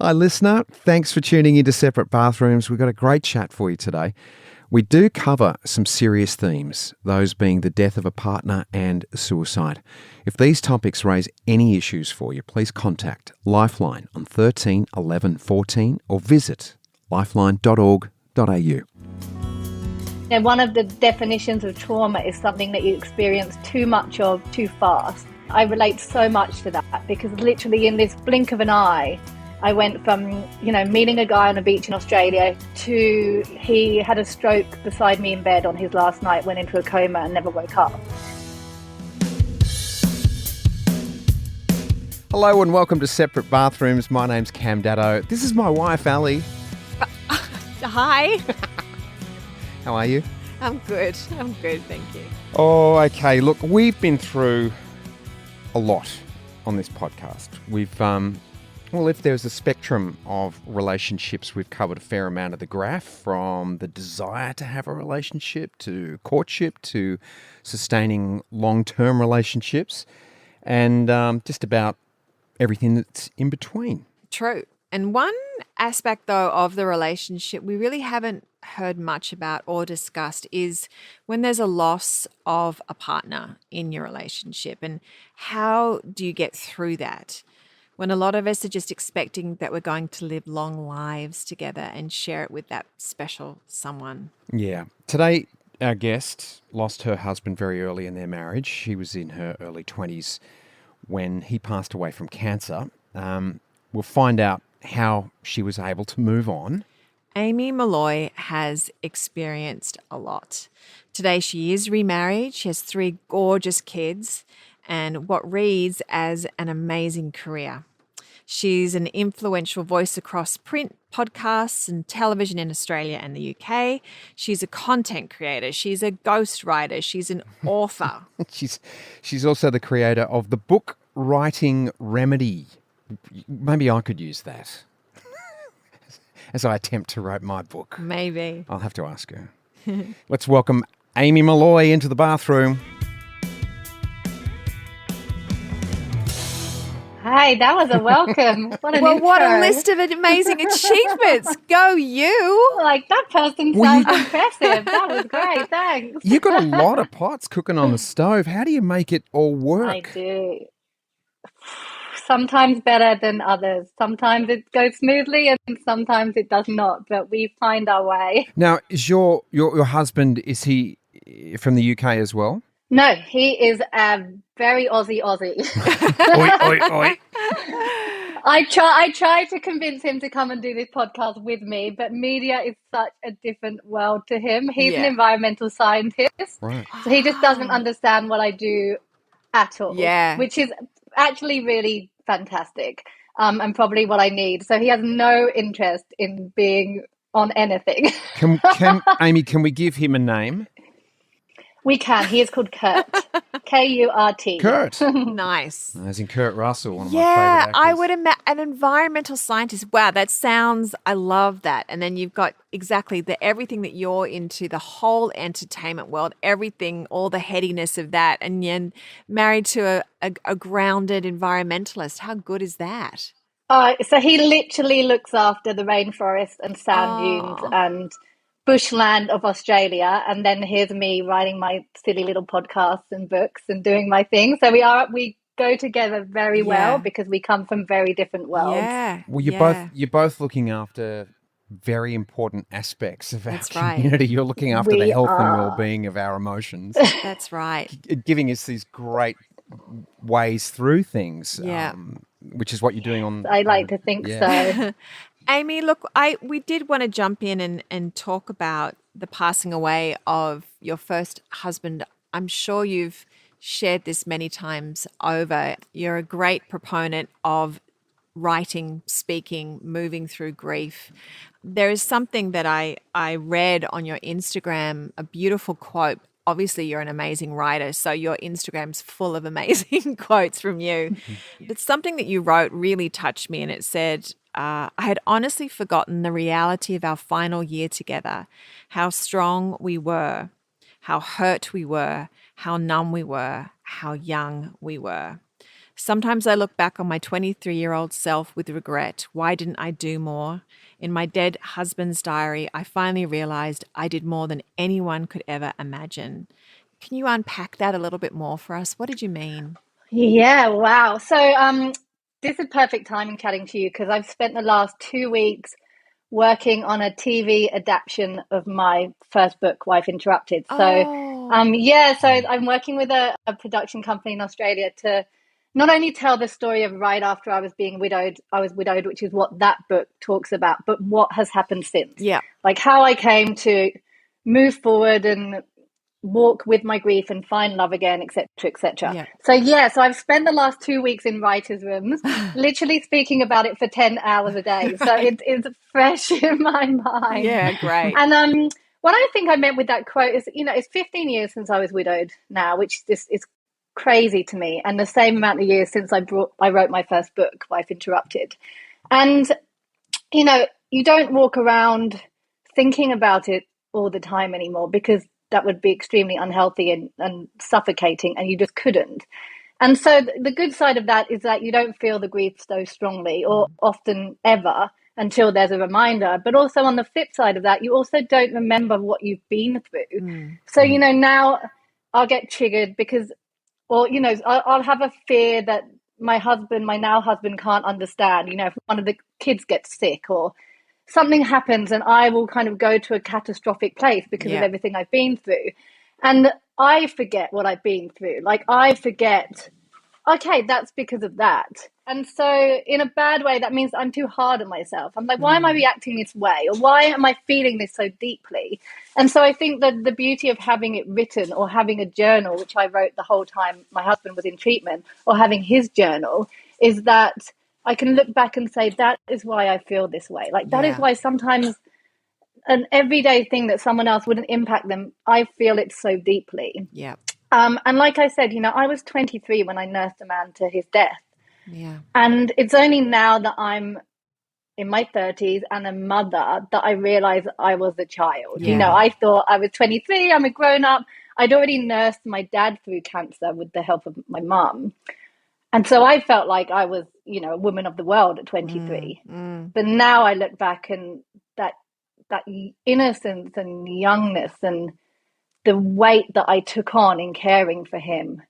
Hi, listener. Thanks for tuning into Separate Bathrooms. We've got a great chat for you today. We do cover some serious themes, those being the death of a partner and suicide. If these topics raise any issues for you, please contact Lifeline on 13 11 14 or visit lifeline.org.au. Now, one of the definitions of trauma is something that you experience too much of too fast. I relate so much to that because literally in this blink of an eye, I went from, meeting a guy on a beach in Australia to he had a stroke beside me in bed on his last night, went into a coma and never woke up. Hello and welcome to Separate Bathrooms. My name's Cam Daddo. This is my wife, Ali. Hi. How are you? I'm good, thank you. Oh, okay. Look, we've been through a lot on this podcast. We've, if there's a spectrum of relationships, we've covered a fair amount of the graph, from the desire to have a relationship to courtship to sustaining long-term relationships and just about everything that's in between. True. And one aspect, though, of the relationship we really haven't heard much about or discussed is when there's a loss of a partner in your relationship, and how do you get through that when a lot of us are just expecting that we're going to live long lives together and share it with that special someone. Yeah. Today, our guest lost her husband very early in their marriage. She was in her early 20s when he passed away from cancer. We'll find out how she was able to move on. Amy Molloy has experienced a lot. Today she is remarried. She has 3 gorgeous kids and what reads as an amazing career. She's an influential voice across print, podcasts and television in Australia and the UK. She's a content creator. She's a ghostwriter. She's an author. She's also the creator of the book Writing Remedy. Maybe I could use that as I attempt to write my book. Maybe. I'll have to ask her. Let's welcome Amy Molloy into the bathroom. Hi, that was a welcome. What an intro. What a list of amazing achievements. Go you. Like, that person sounds impressive. That was great. Thanks. You've got a lot of pots cooking on the stove. How do you make it all work? I do. Sometimes better than others. Sometimes it goes smoothly and sometimes it does not, but we find our way. Now, is your husband, is he from the UK as well? No, he is very Aussie. Oi, oi, oi. I tried to convince him to come and do this podcast with me, but media is such a different world to him. He's an environmental scientist, right. So he just doesn't understand what I do at all, which is actually really fantastic, and probably what I need. So he has no interest in being on anything. Amy, can we give him a name? We can. He is called Kurt. Kurt. Kurt. Nice. As in Kurt Russell, one of my favourite actors. I would imagine an environmental scientist. Wow, I love that. And then you've got exactly everything that you're into, the whole entertainment world, everything, all the headiness of that. And you're married to a grounded environmentalist. How good is that? So he literally looks after the rainforest and sand dunes and bushland of Australia, and then here's me writing my silly little podcasts and books and doing my thing. So we go together very well because we come from very different worlds. Yeah. Well, you're both looking after very important aspects of our community. Right. You're looking after the health and well-being of our emotions. That's right. Giving us these great ways through things. Which is what you're doing on. I like to think so. Amy, look, we did want to jump in and talk about the passing away of your first husband. I'm sure you've shared this many times over. You're a great proponent of writing, speaking, moving through grief. There is something that I read on your Instagram, a beautiful quote. Obviously, you're an amazing writer, so your Instagram's full of amazing quotes from you. But something that you wrote really touched me, and it said, I had honestly forgotten the reality of our final year together, how strong we were, how hurt we were, how numb we were, how young we were. Sometimes I look back on my 23-year-old self with regret. Why didn't I do more? In my dead husband's diary, I finally realized I did more than anyone could ever imagine. Can you unpack that a little bit more for us? What did you mean? Yeah, wow. So this is perfect timing chatting to you because I've spent the last 2 weeks working on a TV adaptation of my first book, Wife Interrupted. So Oh, so I'm working with a production company in Australia to not only tell the story of right after I was widowed, which is what that book talks about, but what has happened since. yeah, Like how I came to move forward and walk with my grief and find love again, etc., etc. yeah. So I've spent the last 2 weeks in writers' rooms, literally speaking about it for 10 hours a day. So Right. it is fresh in my mind. Yeah, great. And what I think I meant with that quote is, it's 15 years since I was widowed now, which just is crazy to me, and the same amount of years since I wrote my first book, Wife Interrupted. And you don't walk around thinking about it all the time anymore because that would be extremely unhealthy and suffocating, and you just couldn't. And so the good side of that is that you don't feel the grief so strongly or often ever until there's a reminder. But also on the flip side of that, you also don't remember what you've been through. Mm. So, now I'll get triggered because, or, I'll have a fear that my now husband can't understand, if one of the kids gets sick or something happens, and I will kind of go to a catastrophic place because of Yeah, everything I've been through. And I forget what I've been through. Like I forget, okay, that's because of that. And so in a bad way, that means I'm too hard on myself. I'm like, why am I reacting this way? Or why am I feeling this so deeply? And so I think that the beauty of having it written or having a journal, which I wrote the whole time my husband was in treatment, or having his journal, is that I can look back and say, that is why I feel this way. Like, that is yeah, why sometimes an everyday thing that someone else wouldn't impact them, I feel it so deeply. yeah, And like I said, I was 23 when I nursed a man to his death. yeah, And it's only now that I'm in my 30s and a mother that I realize I was a child. yeah, I thought I was 23, I'm a grown up. I'd already nursed my dad through cancer with the help of my mum. And so I felt like I was, a woman of the world at 23. But now I look back and that innocence and youngness and the weight that I took on in caring for him,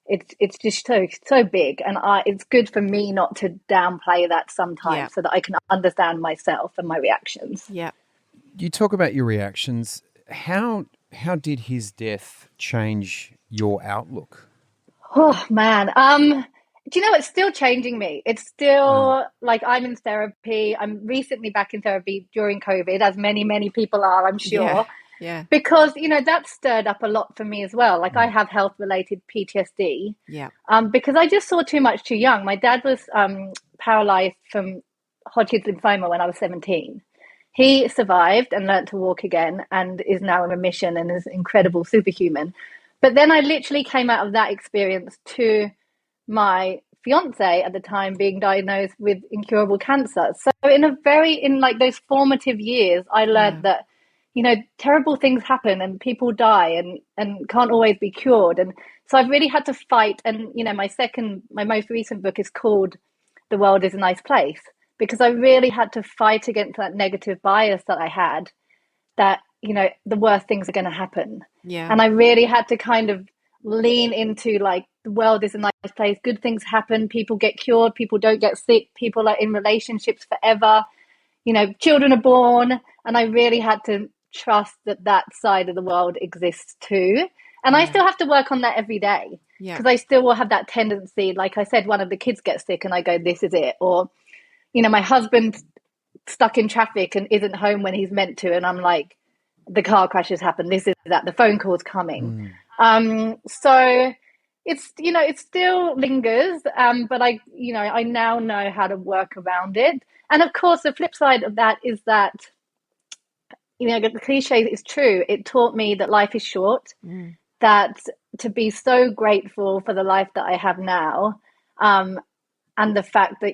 it's just so big, and it's good for me not to downplay that yeah, sometimes, so that I can understand myself and my reactions. yeah. You talk about your reactions. How did his death change your outlook? Oh man, do you know it's still changing me? It's still like I'm in therapy. I'm recently back in therapy during COVID, as many people are, I'm Yeah, sure. yeah, Because, that stirred up a lot for me as well. Like I have health related PTSD yeah, because I just saw too much too young. My dad was paralyzed from Hodgkin's lymphoma when I was 17. He survived and learnt to walk again and is now in remission and is incredible superhuman. But then I literally came out of that experience to my fiance at the time being diagnosed with incurable cancer. So in like those formative years, I learned yeah, that, terrible things happen and people die and can't always be cured. And so I've really had to fight. And, my most recent book is called The World is a Nice Place, because I really had to fight against that negative bias that I had, that, the worst things are going to happen. yeah, And I really had to kind of lean into like, the world is a nice place. Good things happen. People get cured. People don't get sick. People are in relationships forever. Children are born. And I really had to trust that side of the world exists too. And I yeah, still have to work on that every day, yeah, because I still will have that tendency. Like I said, one of the kids gets sick and I go, this is it. Or, my husband's stuck in traffic and isn't home when he's meant to. And I'm like, the car crashes happen. This is that. The phone call's coming. So it still lingers, but I now know how to work around it. And of course, the flip side of that is that, the cliche is true. It taught me that life is short, that to be so grateful for the life that I have now, and the fact that,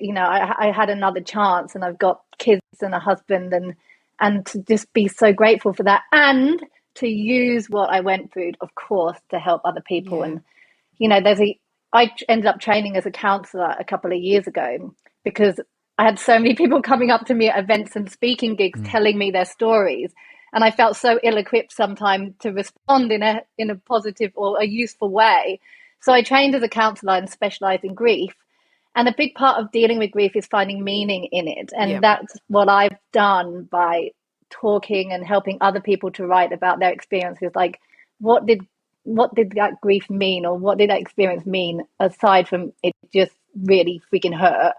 I had another chance and I've got kids and a husband, and to just be so grateful for that, and to use what I went through, of course, to help other people. yeah. And, there's ended up training as a counselor a couple of years ago because I had so many people coming up to me at events and speaking gigs telling me their stories. And I felt so ill-equipped sometimes to respond in a positive or a useful way. So I trained as a counselor and specialised in grief. And a big part of dealing with grief is finding meaning in it. And that's what I've done by talking and helping other people to write about their experiences. Like, what did that grief mean, or what did that experience mean, aside from it just really freaking hurt?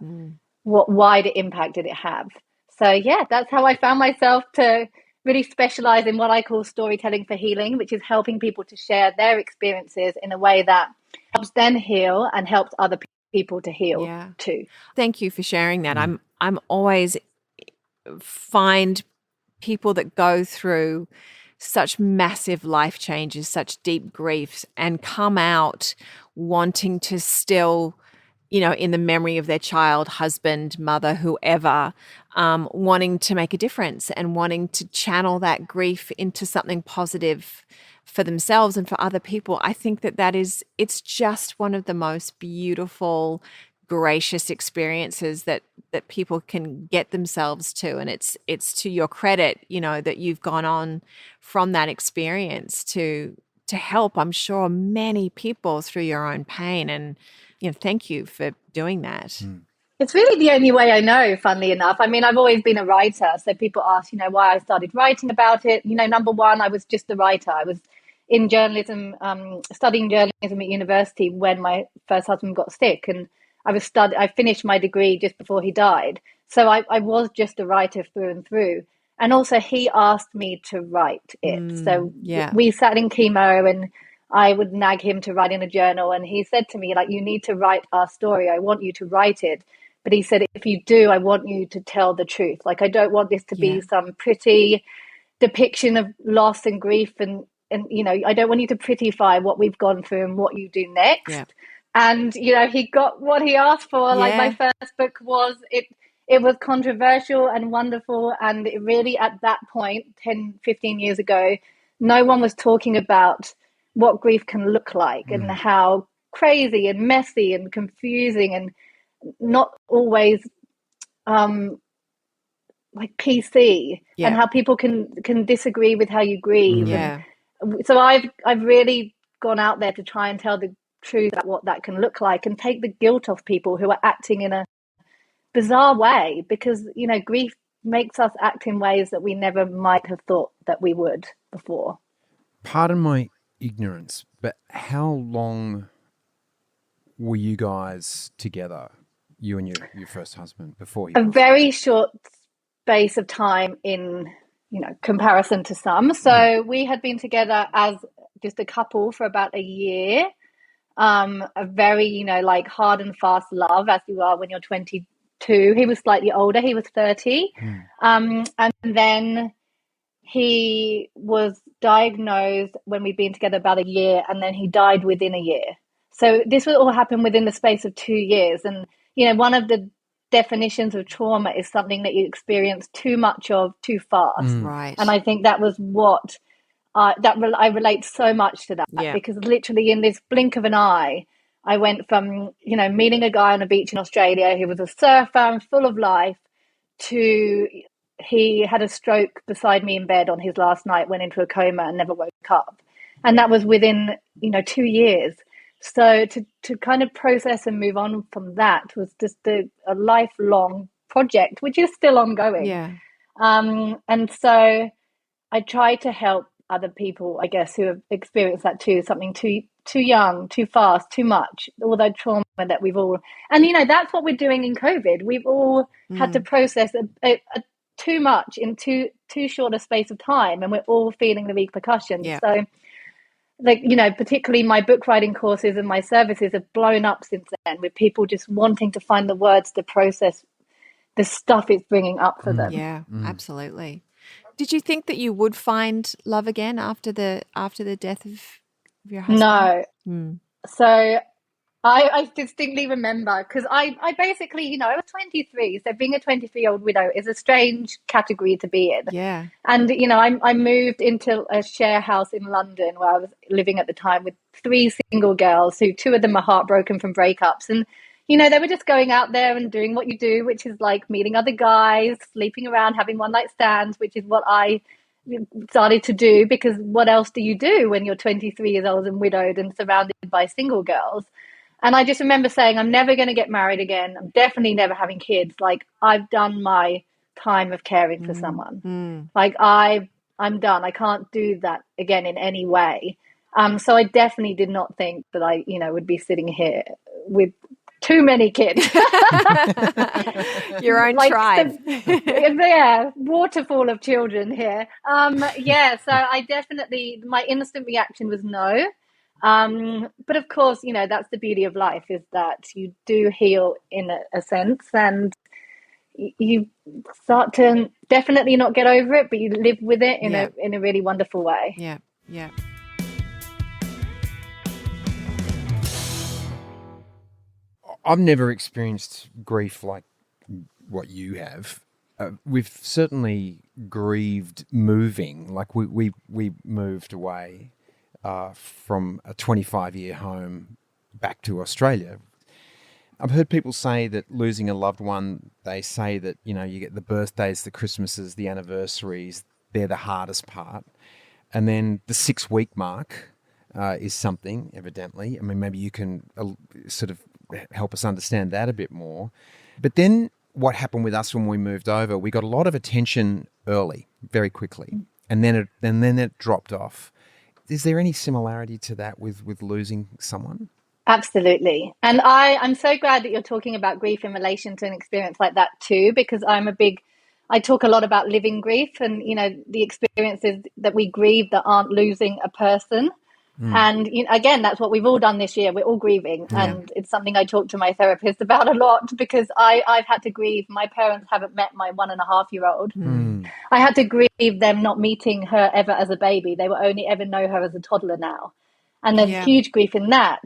What wider impact did it have? So yeah, that's how I found myself to really specialize in what I call storytelling for healing, which is helping people to share their experiences in a way that helps them heal and helps other people to heal too. Thank you for sharing that. I'm always find people that go through such massive life changes, such deep griefs, and come out wanting to still, in the memory of their child, husband, mother, whoever, wanting to make a difference and wanting to channel that grief into something positive for themselves and for other people. I think it's just one of the most beautiful, gracious experiences that people can get themselves to. And it's to your credit, that you've gone on from that experience to help, I'm sure, many people through your own pain. And thank you for doing that. It's really the only way I know, funnily enough. I mean, I've always been a writer. So people ask, why I started writing about it. Number one, I was just a writer. I was in journalism, studying journalism at university when my first husband got sick. And I finished my degree just before he died. So I was just a writer through and through. And also he asked me to write it. So we sat in chemo and I would nag him to write in a journal. And he said to me, like, you need to write our story. I want you to write it. But he said, if you do, I want you to tell the truth. Like, I don't want this to be some pretty depiction of loss and grief. And I don't want you to prettify what we've gone through and what you do next. Yeah. And, he got what he asked for. Like, my first book was, it was controversial and wonderful. And it really, at that point, 10, 15 years ago, no one was talking about what grief can look like and how crazy and messy and confusing and not always like PC and how people can disagree with how you grieve. And so I've really gone out there to try and tell the truth about what that can look like and take the guilt off people who are acting in a bizarre way, because grief makes us act in ways that we never might have thought that we would before. Pardon my ignorance, but how long were you guys together, you and your first husband, before he? A very short space of time in comparison to some. So we had been together as just a couple for about a year. A very like hard and fast love, as you are when you're 22. He was slightly older. He was 30. And then he was diagnosed when we'd been together about a year, and then he died within a year. So this would all happen within the space of 2 years. And, one of the definitions of trauma is something that you experience too much of too fast. Right. And I think that was what I relate so much to that, because literally in this blink of an eye, I went from, meeting a guy on a beach in Australia who was a surfer and full of life to he had a stroke beside me in bed on his last night, went into a coma and never woke up. And that was within, 2 years. So to kind of process and move on from that was just a lifelong project, which is still ongoing. Yeah. And so I try to help other people, I guess, who have experienced that too, something too young, too fast, too much, all that trauma that we've all, and that's what we're doing in COVID. We've all had to process a too much in too short a space of time, and we're all feeling the repercussions. Yeah. So, particularly my book writing courses and my services have blown up since then, with people just wanting to find the words to process the stuff it's bringing up for them. Yeah, absolutely. Did you think that you would find love again after the death of your husband? No. So I distinctly remember because I basically, I was 23. So being a 23-year-old widow is a strange category to be in. Yeah. And, I moved into a share house in London where I was living at the time with three single girls who two of them are heartbroken from breakups. And, they were just going out there and doing what you do, which is like meeting other guys, sleeping around, having one night stands, which is what I started to do because what else do you do when you're 23 years old and widowed and surrounded by single girls? And I just remember saying, I'm never going to get married again. I'm definitely never having kids. Like, I've done my time of caring for someone. Like, I'm done. I can't do that again in any way. So I definitely did not think that I, would be sitting here with too many kids. Your own tribe. Yeah, waterfall of children here. So I definitely, my instant reaction was no. But of course, that's the beauty of life is that you do heal in a sense and you start to definitely not get over it, but you live with it in a really wonderful way. Yeah. Yeah. I've never experienced grief like what you have. We've certainly grieved moving. Like we moved away from a 25-year home back to Australia. I've heard people say that losing a loved one, they say that, you get the birthdays, the Christmases, the anniversaries, they're the hardest part. And then the 6-week mark is something, evidently. I mean, maybe you can sort of help us understand that a bit more. But then what happened with us when we moved over, we got a lot of attention early, very quickly, and then it dropped off. Is there any similarity to that with losing someone? Absolutely. And I'm so glad that you're talking about grief in relation to an experience like that too, because I talk a lot about living grief and, the experiences that we grieve that aren't losing a person. And again, that's what we've all done this year. We're all grieving. Yeah. And it's something I talk to my therapist about a lot because I've had to grieve. My parents haven't met my 1.5-year-old. I had to grieve them not meeting her ever as a baby. They will only ever know her as a toddler now. And there's huge grief in that.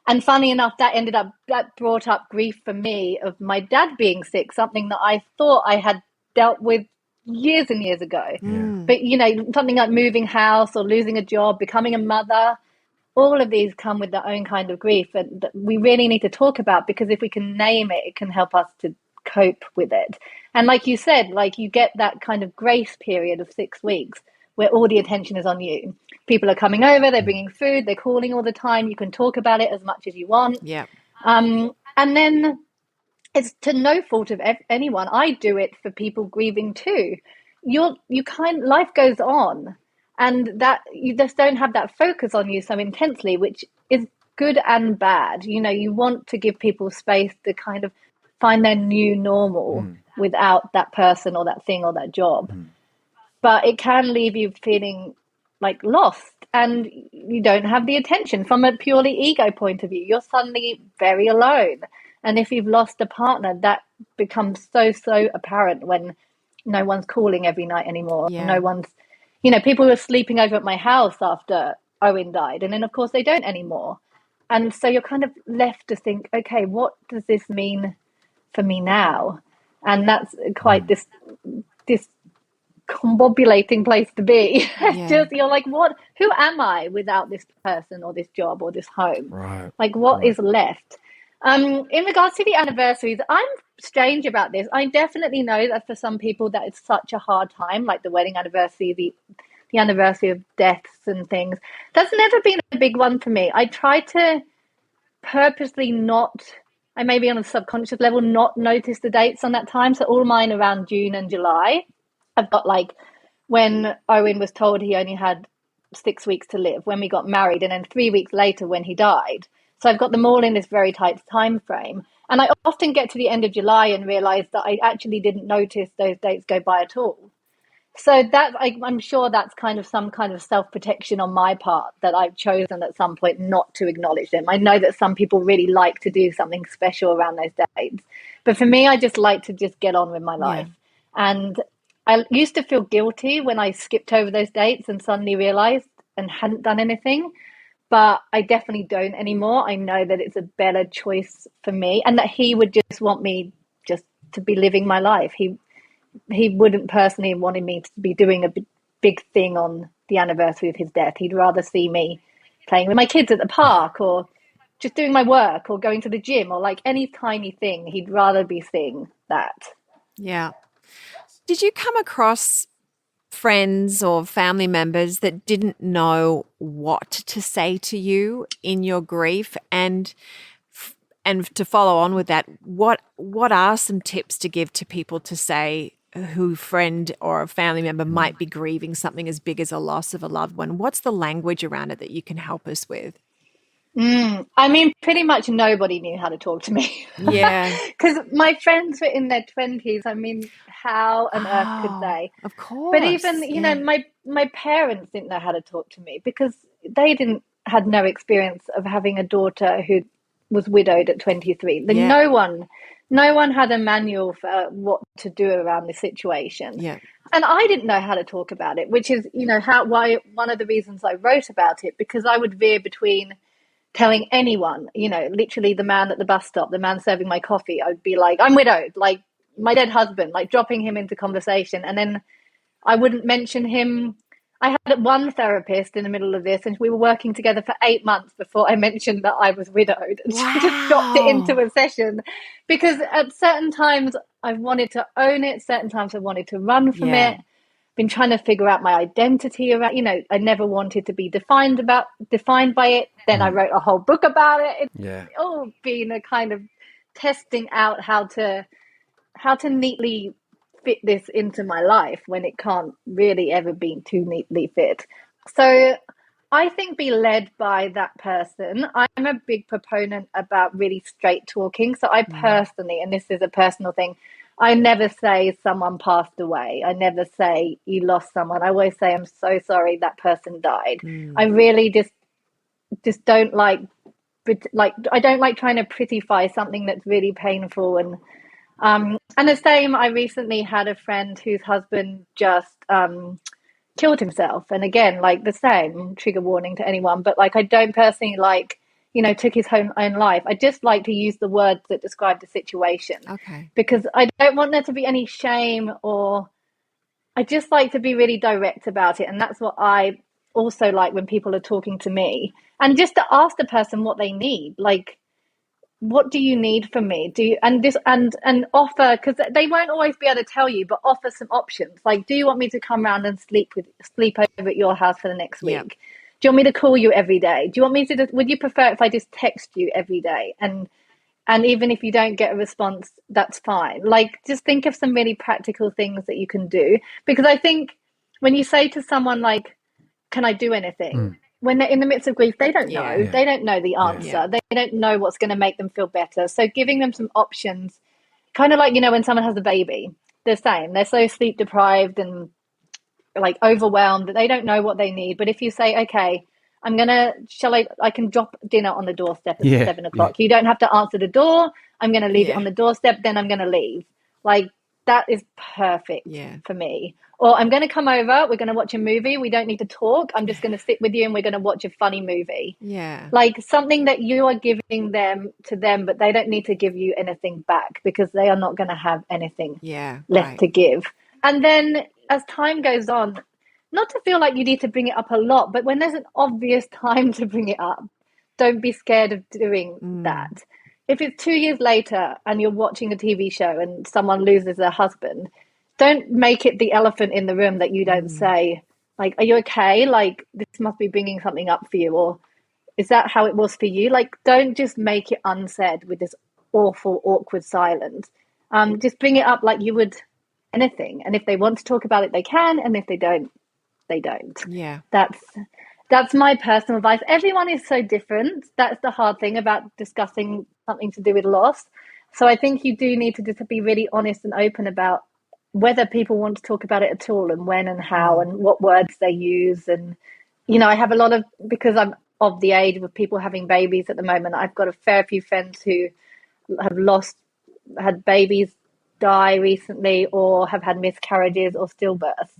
And funny enough, that brought up grief for me of my dad being sick, something that I thought I had dealt with years and years ago. But, something like moving house or losing a job, becoming a mother, all of these come with their own kind of grief that we really need to talk about because if we can name it, it can help us to cope with it. And like you said, like you get that kind of grace period of 6 weeks where all the attention is on you. People are coming over, they're bringing food, they're calling all the time. You can talk about it as much as you want. Yeah. And then it's to no fault of anyone. I do it for people grieving too. Life goes on, and that you just don't have that focus on you so intensely, which is good and bad. You want to give people space to kind of find their new normal without that person or that thing or that job. But it can leave you feeling like lost and you don't have the attention from a purely ego point of view. You're suddenly very alone. And if you've lost a partner, that becomes so apparent when no one's calling every night anymore. Yeah. No one's, people were sleeping over at my house after Owen died. And then, of course, they don't anymore. And so you're kind of left to think, okay, what does this mean for me now? And that's quite this combobulating place to be. Yeah. Just you're like, who am I without this person or this job or this home? Right. Like what is left? In regards to the anniversaries, I'm strange about this. I definitely know that for some people that it's such a hard time, like the wedding anniversary, the anniversary of deaths and things. That's never been a big one for me. I try to purposely I maybe on a subconscious level, not notice the dates on that time. So all mine around June and July. I've got like when Owen was told he only had 6 weeks to live, when we got married, and then 3 weeks later when he died. So I've got them all in this very tight time frame. And I often get to the end of July and realize that I actually didn't notice those dates go by at all. So that I'm sure that's kind of some kind of self-protection on my part that I've chosen at some point not to acknowledge them. I know that some people really like to do something special around those dates. But for me, I just like to just get on with my life. Yeah. And I used to feel guilty when I skipped over those dates and suddenly realized and hadn't done anything. but I definitely don't anymore. I know that it's a better choice for me, and that he would just want me just to be living my life. He wouldn't personally wanted me to be doing a big thing on the anniversary of his death. He'd rather see me playing with my kids at the park, or just doing my work, or going to the gym, or like any tiny thing. He'd rather be seeing that. Yeah. Did you come across friends or family members that didn't know what to say to you in your grief? And to follow on with that, what are some tips to give to people to say who friend or a family member might be grieving something as big as a loss of a loved one? What's the language around it that you can help us with? I mean, pretty much nobody knew how to talk to me. Yeah. Because my friends were in their 20s. I mean, how on earth could they? Of course. But even, you know, my parents didn't know how to talk to me because they had no experience of having a daughter who was widowed at 23. Yeah. No one had a manual for what to do around the situation. Yeah. And I didn't know how to talk about it, which is, you know, why one of the reasons I wrote about it, because I would veer between telling anyone, you know, literally the man at the bus stop, the man serving my coffee, I'd be like, I'm widowed, like my dead husband, like dropping him into conversation. And then I wouldn't mention him. I had one therapist in the middle of this, and we were working together for 8 months before I mentioned that I was widowed. And she just dropped it into a session, because at certain times I wanted to own it, certain times I wanted to run from it. Been trying to figure out my identity around, you know, I never wanted to be defined by it. Then I wrote a whole book about it. It's all been a kind of testing out how to neatly fit this into my life when it can't really ever be too neatly fit. So I think be led by that person. I'm a big proponent about really straight talking. So I personally, and this is a personal thing, I never say someone passed away. I never say you lost someone. I always say, I'm so sorry that person died. I really just don't like I don't like trying to prettify something that's really painful. And the same, I recently had a friend whose husband just killed himself. And again, like the same, trigger warning to anyone, but like I don't personally like, you know, took his own life. I just like to use the words that describe the situation. Okay. Because I don't want there to be any shame, or I just like to be really direct about it. And that's what I also like when people are talking to me, and just to ask the person what they need. Like, what do you need from me? And offer, because they won't always be able to tell you, but offer some options. Like, do you want me to come around and sleep over at your house for the next week? Do you want me to call you every day? Do you want me to would you prefer if I just text you every day? And even if you don't get a response, that's fine. Like, just think of some really practical things that you can do. Because I think when you say to someone like, can I do anything? When they're in the midst of grief, they don't know. Yeah. They don't know the answer. Yeah. They don't know what's going to make them feel better. So giving them some options, kind of like, you know, when someone has a baby, they're saying they're so sleep deprived and like overwhelmed that they don't know what they need. But if you say, okay, I can drop dinner on the doorstep at 7 o'clock. You don't have to answer the door. I'm going to leave it on the doorstep. Then I'm going to leave. Like, that is perfect for me. Or I'm going to come over. We're going to watch a movie. We don't need to talk. I'm just going to sit with you and we're going to watch a funny movie. Yeah. Like something that you are giving to them, but they don't need to give you anything back because they are not going to have anything left to give. And then as time goes on, not to feel like you need to bring it up a lot, but when there's an obvious time to bring it up, don't be scared of doing that. If it's 2 years later and you're watching a TV show and someone loses their husband, don't make it the elephant in the room that you don't say, like, are you okay? Like, this must be bringing something up for you. Or is that how it was for you? Like, don't just make it unsaid with this awful, awkward silence. Just bring it up like you would anything. And if they want to talk about it, they can. And if they don't, they don't. Yeah. That's my personal advice. Everyone is so different. That's the hard thing about discussing something to do with loss. So I think you do need to just be really honest and open about whether people want to talk about it at all, and when and how and what words they use. And, you know, I have a lot of, because I'm of the age with people having babies at the moment, I've got a fair few friends who have had babies die recently or have had miscarriages or stillbirths.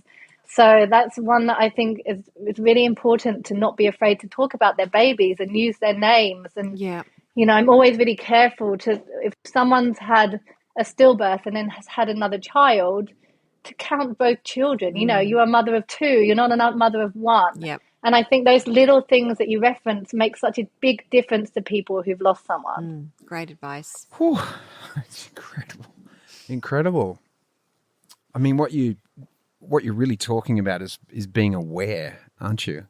So that's one that I think is really important, to not be afraid to talk about their babies and use their names. And, Yeah. I'm always really careful to, if someone's had a stillbirth and then has had another child, to count both children. You're a mother of two, you're not a mother of one. Yep. And I think those little things that you reference make such a big difference to people who've lost someone. Great advice. Whew, it's incredible. Incredible. I mean, what you're really talking about is being aware, aren't you?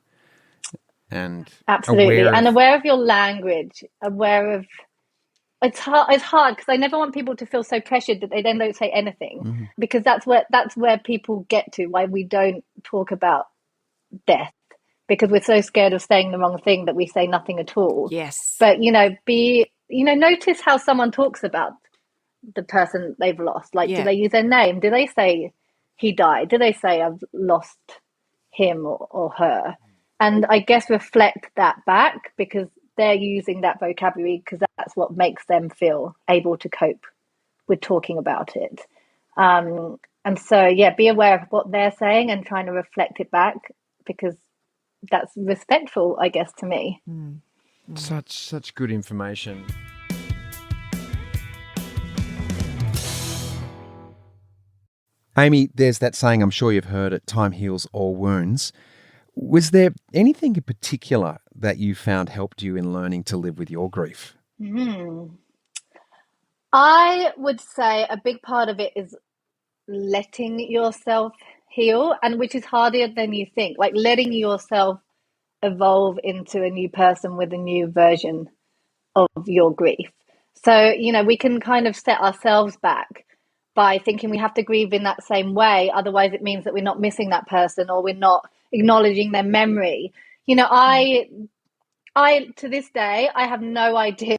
And absolutely, and aware of your language, aware of it's hard because I never want people to feel so pressured that they then don't say anything, because that's where people get to, why we don't talk about death, because we're so scared of saying the wrong thing that we say nothing at all. Yes. But notice how someone talks about the person they've lost. Like, do they use their name? Do they say he died? Do they say I've lost him or her? And I guess reflect that back, because they're using that vocabulary because that's what makes them feel able to cope with talking about it. And so, be aware of what they're saying and trying to reflect it back, because that's respectful, I guess, to me. Such good information. Amy, there's that saying, I'm sure you've heard it, time heals all wounds. Was there anything in particular that you found helped you in learning to live with your grief? I would say a big part of it is letting yourself heal, and which is harder than you think, like letting yourself evolve into a new person with a new version of your grief. So, we can kind of set ourselves back by thinking we have to grieve in that same way. Otherwise, it means that we're not missing that person, or we're not acknowledging their memory. I to this day, I have no idea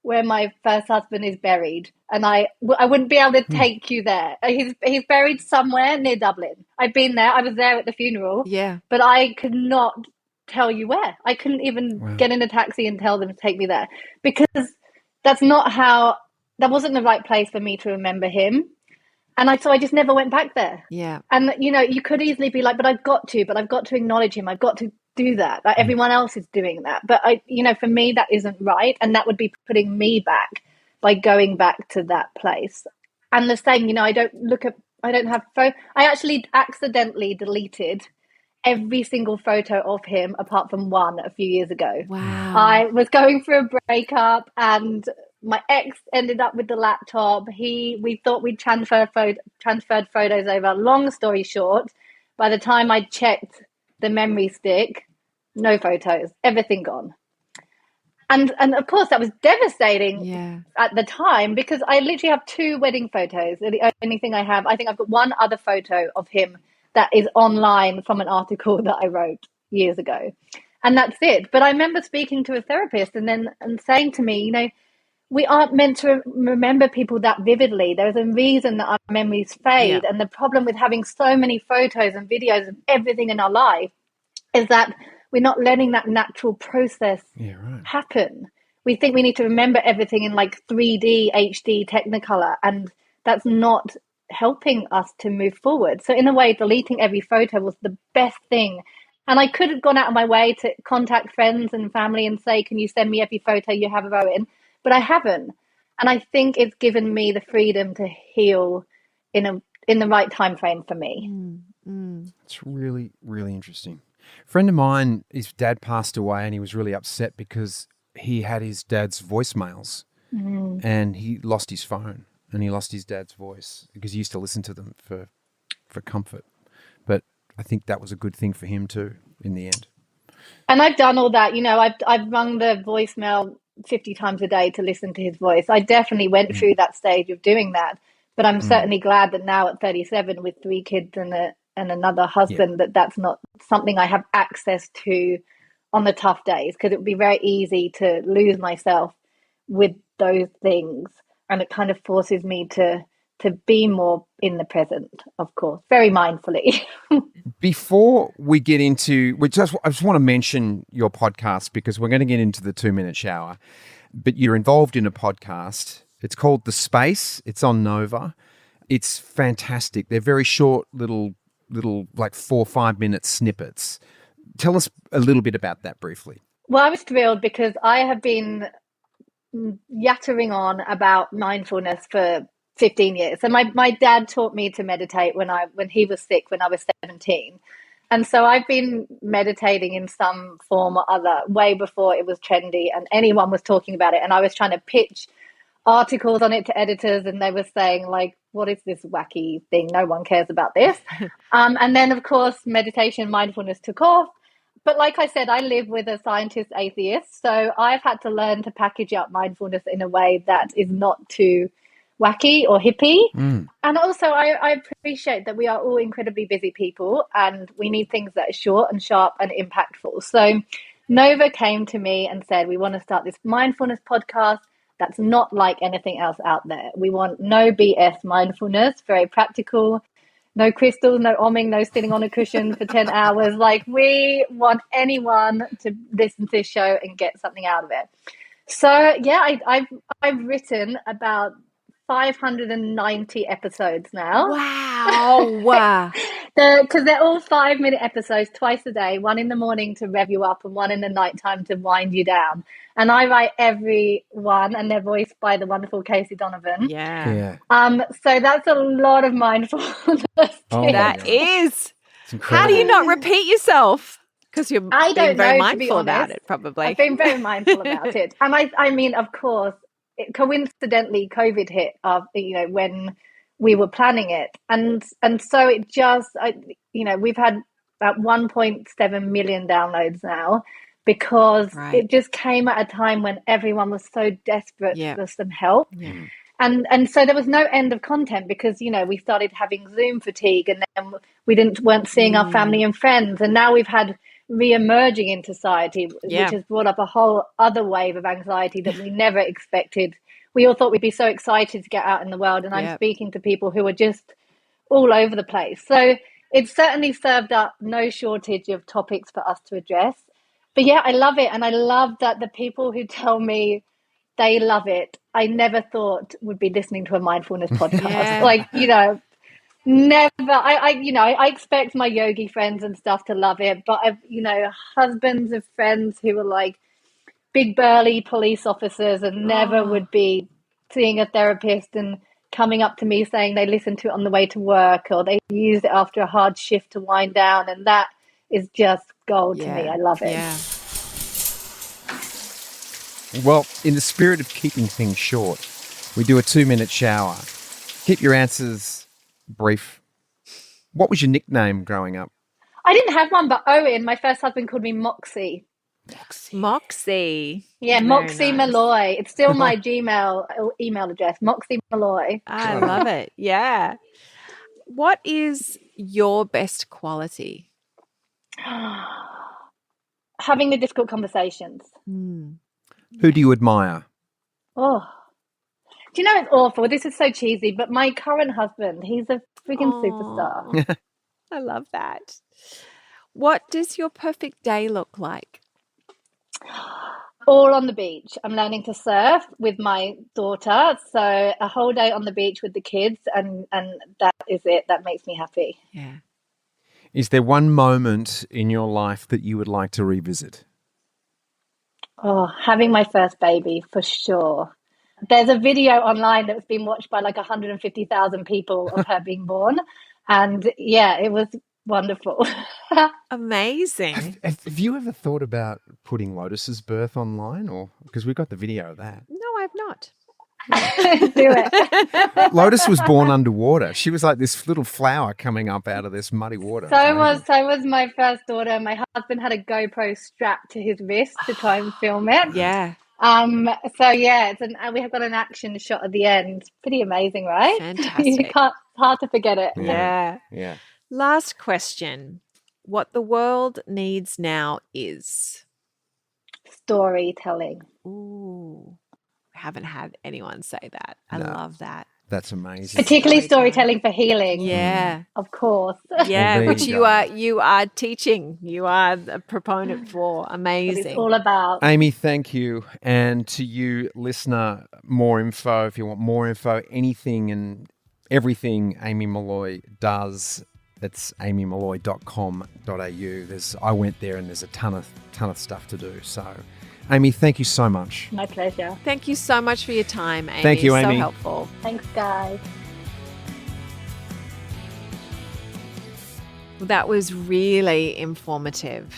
where my first husband is buried, and I wouldn't be able to take you there. He's buried somewhere near Dublin. I've been there. I was there at the funeral. Yeah. But I could not tell you where. I couldn't even get in a taxi and tell them to take me there, because that wasn't the right place for me to remember him. And so I just never went back there. Yeah. And, you could easily be like, but I've got to acknowledge him. I've got to do that. Like everyone else is doing that. But for me, that isn't right. And that would be putting me back by going back to that place. And the same, I actually accidentally deleted every single photo of him apart from one a few years ago. Wow. I was going through a breakup, and my ex ended up with the laptop. We thought we'd transferred photos over. Long story short, by the time I checked the memory stick, no photos, everything gone. And of course that was devastating at the time, because I literally have 2 wedding photos. They're the only thing I have. I think I've got one other photo of him that is online from an article that I wrote years ago. And that's it. But I remember speaking to a therapist and saying to me, we aren't meant to remember people that vividly. There's a reason that our memories fade. And the problem with having so many photos and videos and everything in our life is that we're not letting that natural process happen. We think we need to remember everything in like 3D, HD, Technicolor, and that's not helping us to move forward. So in a way, deleting every photo was the best thing. And I could have gone out of my way to contact friends and family and say, can you send me every photo you have of Owen? But I haven't. And I think it's given me the freedom to heal in the right time frame for me. It's really, really interesting. A friend of mine, his dad passed away, and he was really upset because he had his dad's voicemails and he lost his phone and he lost his dad's voice because he used to listen to them for comfort. But I think that was a good thing for him too in the end. And I've done all that. I've rung the voicemail 50 times a day to listen to his voice. I definitely went through that stage of doing that. But I'm certainly glad that now at 37 with 3 kids and another husband, that's not something I have access to on the tough days, because it would be very easy to lose myself with those things. And it kind of forces me to be more in the present, of course, very mindfully. Before we get into, I just want to mention your podcast, because we're going to get into the 2-minute shower, but you're involved in a podcast. It's called The Space. It's on Nova. It's fantastic. They're very short little little like 4 or 5 minute snippets. Tell us a little bit about that briefly. Well, I was thrilled because I have been yattering on about mindfulness for 15 years. So my dad taught me to meditate when he was sick when I was 17. And so I've been meditating in some form or other way before it was trendy and anyone was talking about it. And I was trying to pitch articles on it to editors and they were saying like, what is this wacky thing? No one cares about this. And then of course, meditation, mindfulness took off. But like I said, I live with a scientist atheist. So I've had to learn to package up mindfulness in a way that is not too wacky or hippie. And also I appreciate that we are all incredibly busy people and we need things that are short and sharp and impactful. So Nova came to me and said, we want to start this mindfulness podcast that's not like anything else out there. We want no BS mindfulness, very practical, no crystals, no omming, no sitting on a cushion for 10 hours. Like we want anyone to listen to this show and get something out of it. So yeah, I've written about 590 episodes now. Wow. Because they're all 5-minute episodes twice a day, one in the morning to rev you up and one in the nighttime to wind you down. And I write every one and they're voiced by the wonderful Casey Donovan. Yeah. So that's a lot of mindfulness. That is. It's incredible. How do you not repeat yourself? Because you're I being don't very know, to be mindful about honest. it, probably. I've been very mindful about it. And I mean, of course, coincidentally, COVID hit, when we were planning it. And so it just, we've had about 1.7 million downloads now because it just came at a time when everyone was so desperate for some help. Yeah. And so there was no end of content because, we started having Zoom fatigue and then we weren't seeing our family and friends. And now we've had re-emerging in society, which has brought up a whole other wave of anxiety that we never expected. We all thought we'd be so excited to get out in the world. And I'm speaking to people who are just all over the place. So it's certainly served up no shortage of topics for us to address. But yeah, I love it. And I love that the people who tell me they love it, I never thought would be listening to a mindfulness podcast. Never. I expect my yogi friends and stuff to love it, but I've, husbands of friends who are like big burly police officers and never would be seeing a therapist and coming up to me saying they listen to it on the way to work or they use it after a hard shift to wind down, and that is just gold to me. I love it. Yeah. Well, in the spirit of keeping things short, we do a 2-minute shower. Keep your answers brief. What was your nickname growing up? I didn't have one, but Owen, my first husband, called me Moxie. Moxie. Yeah, Very Moxie nice. Malloy. It's still my Gmail email address, Moxie Malloy. I love it. Yeah. What is your best quality? Having the difficult conversations. Who do you admire? Oh, do you know, it's awful. This is so cheesy, but my current husband, he's a freaking superstar. I love that. What does your perfect day look like? All on the beach. I'm learning to surf with my daughter. So a whole day on the beach with the kids and that is it. That makes me happy. Yeah. Is there one moment in your life that you would like to revisit? Oh, having my first baby, for sure. There's a video online that's been watched by like 150,000 people of her being born. And yeah, it was wonderful. Amazing. Have you ever thought about putting Lotus's birth online? Or because we've got the video of that. No, I've not. Do it. Lotus was born underwater. She was like this little flower coming up out of this muddy water. So was my first daughter. My husband had a GoPro strapped to his wrist to try and film it. Yeah. So yeah, we have got an action shot at the end. Pretty amazing, right? Fantastic. It's hard to forget it. Yeah. Last question. What the world needs now is? Storytelling. Ooh. Haven't had anyone say that. I No. love that. That's amazing. Particularly storytelling for healing. Yeah. Of course. Yeah, there which you you go. are teaching. You are a proponent for. What Amazing. it's all about. Amy, thank you. And to you, listener, more info. If you want more info, anything and everything Amy Malloy does It's amymalloy.com.au. I went there and there's a ton of stuff to do. So, Amy, thank you so much. My pleasure. Thank you so much for your time, Amy. Thank you, Amy. So helpful. Thanks, guys. Well, that was really informative.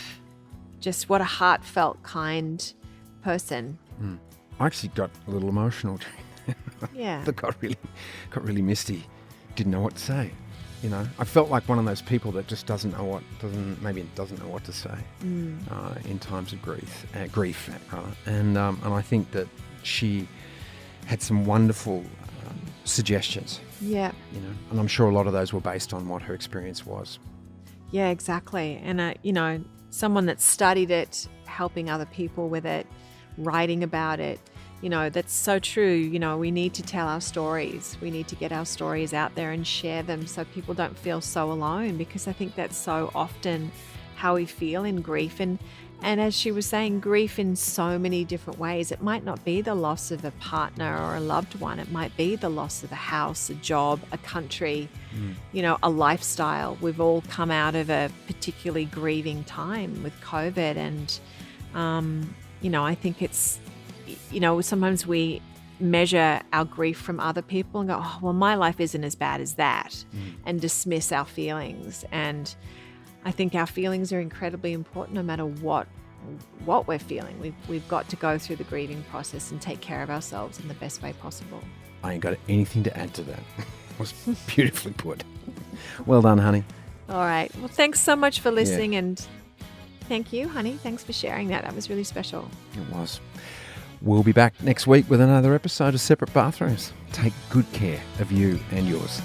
Just what a heartfelt, kind person. I actually got a little emotional. Yeah. I got really misty. Didn't know what to say. You know, I felt like one of those people that just doesn't know what to say in times of grief, rather. And I think that she had some wonderful suggestions. Yeah. You know, and I'm sure a lot of those were based on what her experience was. Yeah, exactly. And, you know, someone that studied it, helping other people with it, writing about it, you know, that's so true. You know, we need to tell our stories. We need to get our stories out there and share them so people don't feel so alone, because I think that's so often how we feel in grief. And as she was saying, grief in so many different ways. It might not be the loss of a partner or a loved one. It might be the loss of a house, a job, a country, you know, a lifestyle. We've all come out of a particularly grieving time with COVID. And, you know, I think it's, you know, sometimes we measure our grief from other people and go, oh, well, my life isn't as bad as that, and dismiss our feelings. And I think our feelings are incredibly important no matter what we're feeling. We've got to go through the grieving process and take care of ourselves in the best way possible. I ain't got anything to add to that. It was beautifully put. Well done, honey. All right. Well, thanks so much for listening. And thank you, honey. Thanks for sharing that. That was really special. It was. We'll be back next week with another episode of Separate Bathrooms. Take good care of you and yours.